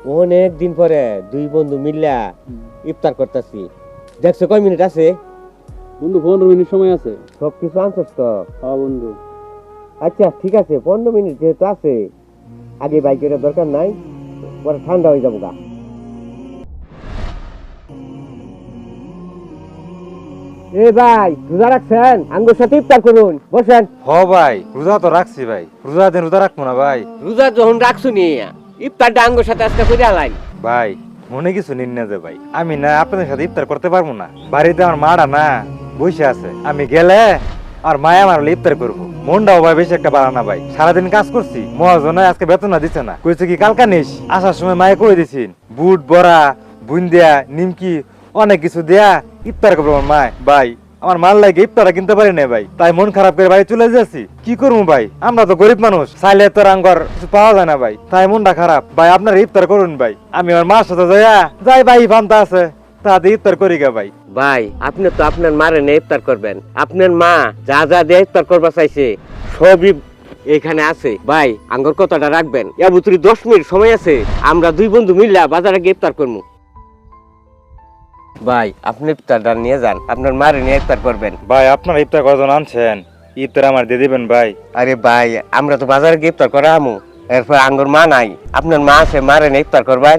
অনেক দিন পরে দুই বন্ধু মিল্লা ইফতার করতেছি। দেখছো কয় মিনিট আছে? বন্ধু 15 মিনিট সময় আছে। সবকিছু আনছস তো? হ্যাঁ বন্ধু। আচ্ছা ঠিক আছে, 15 মিনিট যেহেতু আছে, আগে বাইকের দরকার নাই, পরে ঠান্ডা হয়ে যাবো গা। এ ভাই, রোজা রাখছেন? আঙ্গুর সাথে ইফতার করুন, বসেন। হ ভাই, রোজা তো রাখছি ভাই। রোজা দিন রোজা রাখবো না ভাই। রোজা যখন রাখছো নি, ইফতারটা আঙ্গুর সাথে আজকে করে আলাই। ভাই মনে কিছু নিন না যে ভাই, আমি না আপনাদের সাথে ইফতার করতে পারবো না। বাড়িতে আমার মাটা না বসে আছে, আমি গেলে আর মায়া আমার হলে ইফতার করবো। মনটাও ভাই বেশি একটা বাড়া না ভাই, সারাদিন কাজ করছি, মহাজনে আজকে বেতন না দিচ্ছে না। কইছে কি কালকা নিস, আসার সময় মায়ে কই দিছিন বুট বড়া বুন্দিয়া নিমকি অনেক কিছু দেয়া ইফতার করবো আমার মায়। ভাই আমার মাল লাগে ইফতারা কিনতে পারি না ভাই, তাই মন খারাপ করে বাড়ি চলে যাচ্ছি। কি করবো ভাই, আমরা তো গরিব মানুষ, চাইলে তো রাঙ্গর কিছু পাওয়া যায় না ভাই, তাই মনটা খারাপ। ভাই আপনার ইফতার করুন ভাই, আমি আমার মার সাথে যাই ভাই ভান্তা আছে তাতে ইফতার করি গা ভাই। ভাই আপনি তো আপনার মারে নিয়ে ইফতার করবেন, আপনার মা যা যা দিয়ে ইফতার করবা চাইছে সবই এখানে আছে। ভাই আঙ্গুর কথাটা রাখবেন, এবুতুরি 10 মিনিট সময় আছে, আমরা দুই বন্ধু মিললা বাজারে গিয়ে ইফতার করবো। ভাই আপনি ইফতারটা নিয়ে যান, আপনার মারে নিয়ে ইফতার করবেন। ভাই আপনার ইফতার কজন আনছেন, ইফতার আমার দিয়ে দিবেন ভাই। আরে ভাই আমরা তো বাজারে গিয়ে ইফতার করা আমু, এরপর আঙ্গুর মা নাই, আপনার মা আছে, মারে নিয়ে ইফতার করবেন।